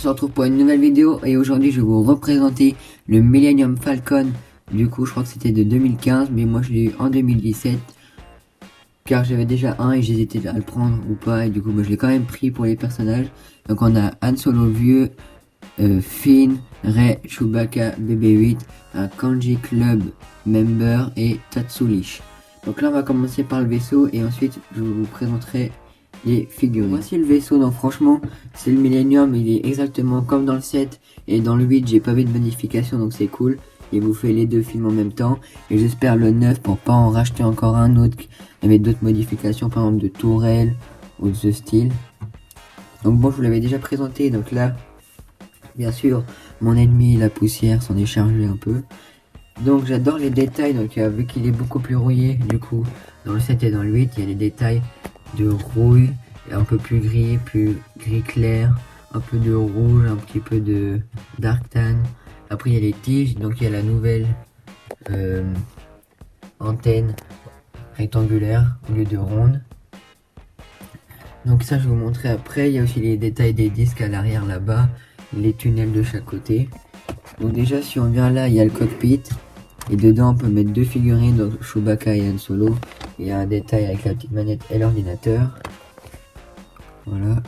retrouve pour une nouvelle vidéo et aujourd'hui je vais vous représenter le Millennium Falcon. Du coup je crois que c'était de 2015 mais moi je l'ai eu en 2017 car j'avais déjà un et j'hésitais à le prendre ou pas et du coup je l'ai quand même pris pour les personnages. Donc on a Han Solo vieux, Finn, Rey, Chewbacca, BB-8, un Kanji Club member et Tatsulish. Donc là on va commencer par le vaisseau et ensuite je vous présenterai les figurines. Voici le vaisseau, donc franchement c'est le Millennium, il est exactement comme dans le 7 et dans le 8 j'ai pas vu de modification donc c'est cool. Il vous fait les deux films en même temps et j'espère le 9 pour pas en racheter encore un autre avec d'autres modifications, par exemple de tourelle ou de ce style. Donc bon, je vous l'avais déjà présenté, donc là bien sûr mon ennemi la poussière s'en est chargé un peu. Donc j'adore les détails, donc vu qu'il est beaucoup plus rouillé du coup dans le 7 et dans le 8 il y a des détails de rouille, un peu plus gris clair, un peu de rouge, un petit peu de dark tan. Après il y a les tiges, donc il y a la nouvelle antenne rectangulaire au lieu de ronde. Donc ça je vais vous montrer après. Il y a aussi les détails des disques à l'arrière là-bas, les tunnels de chaque côté. Donc déjà si on vient là il y a le cockpit et dedans on peut mettre deux figurines, donc Chewbacca et Han Solo. Il y a un détail avec la petite manette et l'ordinateur. Voilà.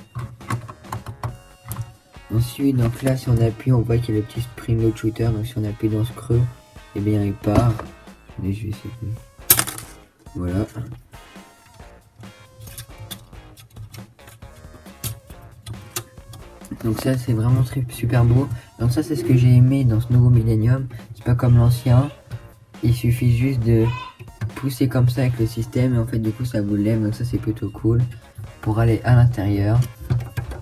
Ensuite, donc là, si on appuie, on voit qu'il y a le petit spring load shooter. Donc si on appuie dans ce creux, et bien il part. Mais je vais essayer. Voilà. Donc ça, c'est vraiment super beau. Donc ça, c'est ce que j'ai aimé dans ce nouveau Millennium. C'est pas comme l'ancien. Il suffit juste de pousser comme ça avec le système et en fait du coup ça vous lève, donc ça c'est plutôt cool pour aller à l'intérieur.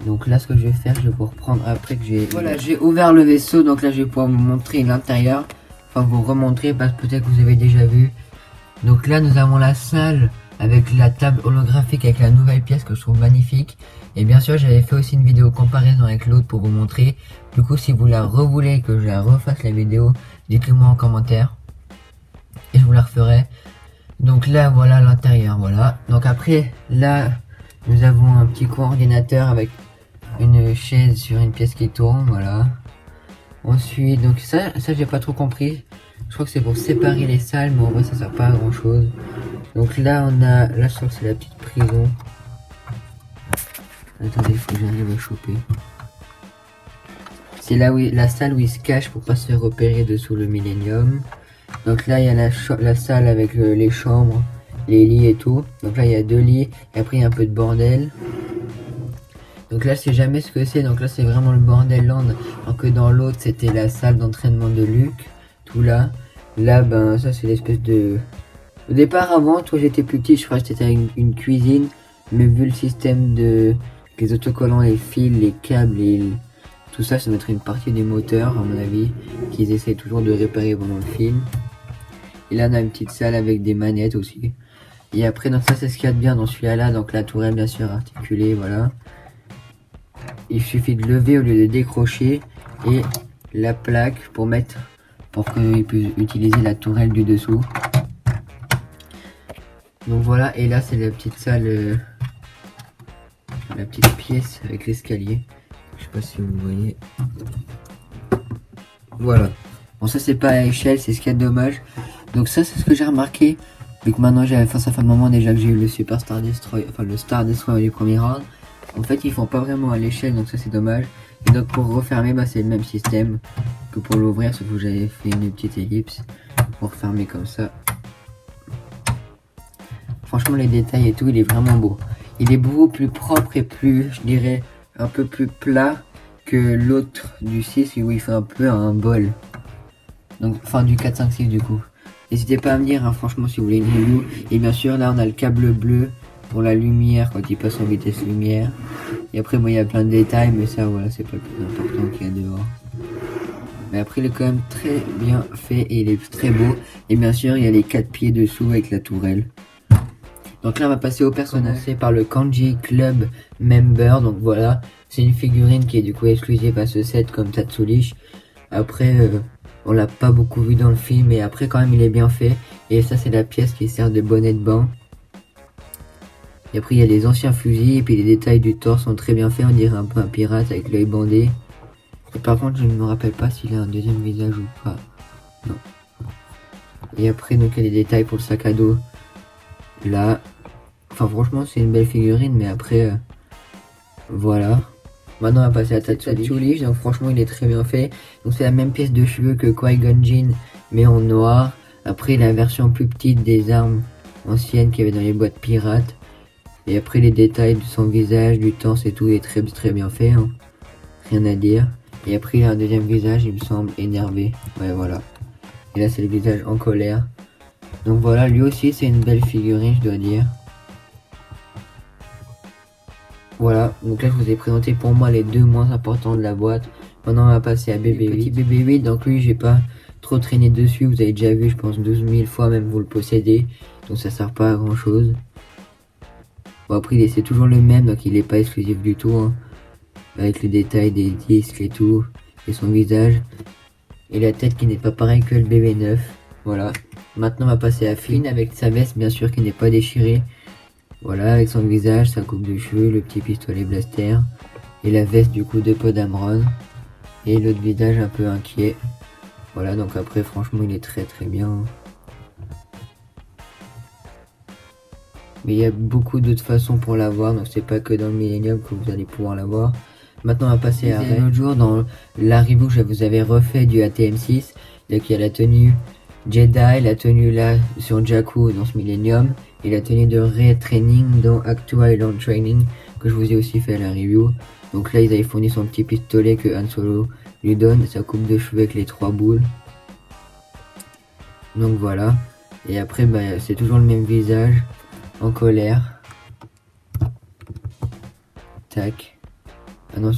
Donc là ce que je vais faire, je vais vous reprendre après que j'ai ouvert le vaisseau. Donc là je vais pouvoir vous montrer l'intérieur, enfin vous remontrer parce que peut-être que vous avez déjà vu. Donc là nous avons la salle avec la table holographique avec la nouvelle pièce que je trouve magnifique. Et bien sûr j'avais fait aussi une vidéo comparaison avec l'autre pour vous montrer. Du coup si vous la revoulez que je la refasse la vidéo, dites-le moi en commentaire et je vous la referai. Donc là voilà l'intérieur, voilà. Donc après là nous avons un petit coordinateur avec une chaise sur une pièce qui tourne, voilà. Ensuite donc ça j'ai pas trop compris. Je crois que c'est pour séparer les salles mais en vrai ça sert pas à grand chose. Donc là on a, là je crois que c'est la petite prison. Attendez, il faut que j'arrive à choper. C'est là où la salle où il se cache pour pas se faire repérer dessous le Millennium. Donc là il y a la salle avec les chambres, les lits et tout. Donc là il y a deux lits et après il y a un peu de bordel. Donc là je sais jamais ce que c'est, donc là c'est vraiment le bordel land. Alors que dans l'autre c'était la salle d'entraînement de Luke. Tout là. Là ben ça c'est l'espèce de... Au départ avant, toi j'étais plus petit, je crois que c'était une cuisine. Mais vu le système de... les autocollants, les fils, les câbles et... tout ça, ça doit être une partie des moteurs à mon avis. Qu'ils essaient toujours de réparer pendant le film. Et là on a une petite salle avec des manettes aussi. Et après donc ça c'est ce qu'il y a de bien dans celui-là. Donc la tourelle bien sûr articulée, voilà. Il suffit de lever au lieu de décrocher. Et la plaque pour mettre, pour qu'il puisse utiliser la tourelle du dessous. Donc voilà, et là c'est la petite salle, la petite pièce avec l'escalier. Je sais pas si vous voyez. Voilà. Bon ça c'est pas à échelle, c'est ce qu'il y a de dommage. Donc ça c'est ce que j'ai remarqué. Vu que maintenant j'avais fait ça fait un moment déjà que j'ai eu le Super Star Destroyer, enfin le Star Destroyer du premier round. En fait ils font pas vraiment à l'échelle donc ça c'est dommage. Et donc pour refermer bah c'est le même système que pour l'ouvrir, sauf que j'avais fait une petite ellipse pour refermer comme ça. Franchement les détails et tout il est vraiment beau. Il est beaucoup plus propre et plus, je dirais, un peu plus plat que l'autre du 6 où il fait un peu un bol. Donc enfin du 4, 5, 6 du coup. N'hésitez pas à me dire hein, franchement si vous voulez une review. Et bien sûr là on a le câble bleu pour la lumière quand il passe en vitesse lumière. Et après bon il y a plein de détails mais ça voilà c'est pas le plus important qu'il y a dehors. Mais après il est quand même très bien fait et il est très beau. Et bien sûr il y a les 4 pieds dessous avec la tourelle. Donc là on va passer au personnage. C'est par le Kanji Club Member. Donc voilà, c'est une figurine qui est du coup exclusive à ce set comme Tatsulish. Après on l'a pas beaucoup vu dans le film mais après quand même il est bien fait. Et ça c'est la pièce qui sert de bonnet de bain. Et après il y a les anciens fusils et puis les détails du torse sont très bien faits, on dirait un peu un pirate avec l'œil bandé. Et par contre, je ne me rappelle pas s'il a un deuxième visage ou pas. Non. Et après, donc, il y a des détails pour le sac à dos. Là. Enfin, franchement, c'est une belle figurine, mais après, voilà. Maintenant, on va passer à Tatsulich. Donc, franchement, il est très bien fait. Donc, c'est la même pièce de cheveux que Qui-Gon Jinn, mais en noir. Après, la version plus petite des armes anciennes qu'il y avait dans les boîtes pirates. Et après, les détails de son visage, du torse et tout, est très très bien fait. Hein. Rien à dire. Et après, il a un deuxième visage, il me semble, énervé. Ouais, voilà. Et là, c'est le visage en colère. Donc voilà, lui aussi, c'est une belle figurine, je dois dire. Voilà, donc là, je vous ai présenté pour moi les deux moins importants de la boîte. Maintenant, on va passer à BB8. Petit BB8, donc lui, j'ai pas trop traîné dessus. Vous avez déjà vu, je pense, 12 000 fois, même vous le possédez. Donc ça sert pas à grand chose. Bon, après, c'est toujours le même, donc il est pas exclusif du tout. Hein. Avec le détail des disques et tout. Et son visage. Et la tête qui n'est pas pareil que le BB9. Voilà. Maintenant, on va passer à Finn avec sa veste, bien sûr, qui n'est pas déchirée. Voilà, avec son visage, sa coupe de cheveux, le petit pistolet blaster. Et la veste, du coup, de Poe Dameron. Et l'autre visage un peu inquiet. Voilà, donc après, franchement, il est très très bien. Mais il y a beaucoup d'autres façons pour l'avoir, donc c'est pas que dans le Millennium que vous allez pouvoir l'avoir. Maintenant, on va passer à l'autre jour dans la review que je vous avais refait du ATM6. Donc il y a la tenue Jedi, la tenue là sur Jakku dans ce Millennium, et la tenue de Rey Training dans Actua Island Training que je vous ai aussi fait à la review. Donc là, ils avaient fourni son petit pistolet que Han Solo lui donne, sa coupe de cheveux avec les 3 boules. Donc voilà. Et après, bah, c'est toujours le même visage, en colère. Tac. Ah non,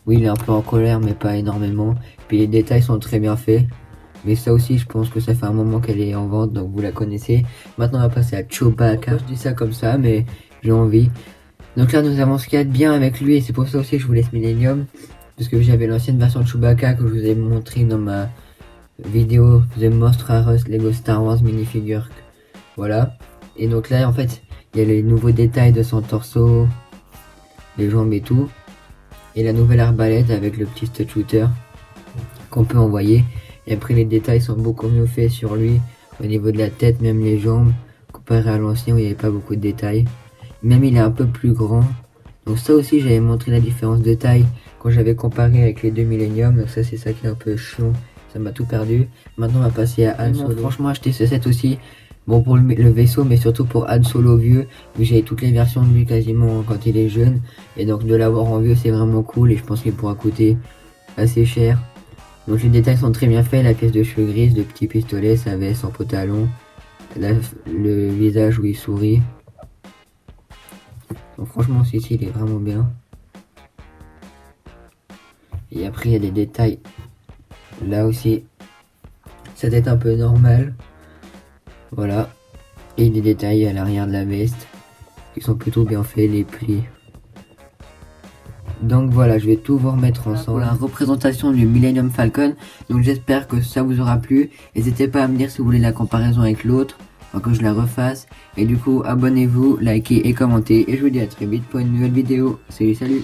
oui, il est un peu en colère, mais pas énormément. Puis les détails sont très bien faits. Mais ça aussi, je pense que ça fait un moment qu'elle est en vente, donc vous la connaissez. Maintenant, on va passer à Chewbacca. Je dis ça comme ça, mais j'ai envie. Donc là, nous avons ce qu'il y a de bien avec lui, et c'est pour ça aussi que je vous laisse Millennium. Parce que j'avais l'ancienne version de Chewbacca que je vous ai montré dans ma vidéo The Most Rarest Lego Star Wars minifigure. Voilà. Et donc là, en fait, il y a les nouveaux détails de son torso, les jambes et tout. Et la nouvelle arbalète avec le petit stud shooter qu'on peut envoyer. Et après, les détails sont beaucoup mieux faits sur lui, au niveau de la tête, même les jambes, comparé à l'ancien où il n'y avait pas beaucoup de détails. Même il est un peu plus grand. Donc ça aussi, j'avais montré la différence de taille quand j'avais comparé avec les deux Millennium. Donc ça, c'est ça qui est un peu chiant. Ça m'a tout perdu. Maintenant, on va passer à Han Solo. Franchement, acheter ce set aussi. Bon, pour le vaisseau, mais surtout pour Han Solo vieux. Vu que j'avais toutes les versions de lui quasiment quand il est jeune. Et donc de l'avoir en vieux, c'est vraiment cool. Et je pense qu'il pourra coûter assez cher. Donc les détails sont très bien faits, la pièce de cheveux grise, le petit pistolet, sa veste en pantalon, le visage où il sourit. Donc franchement celui-ci il est vraiment bien. Et après il y a des détails, là aussi, sa tête un peu normale, voilà. Et des détails à l'arrière de la veste, qui sont plutôt bien faits, les plis. Donc voilà, je vais tout vous remettre ensemble. Pour la représentation du Millennium Falcon. Donc j'espère que ça vous aura plu. N'hésitez pas à me dire si vous voulez la comparaison avec l'autre, enfin que je la refasse. Et du coup, abonnez-vous, likez et commentez. Et je vous dis à très vite pour une nouvelle vidéo. Salut, salut!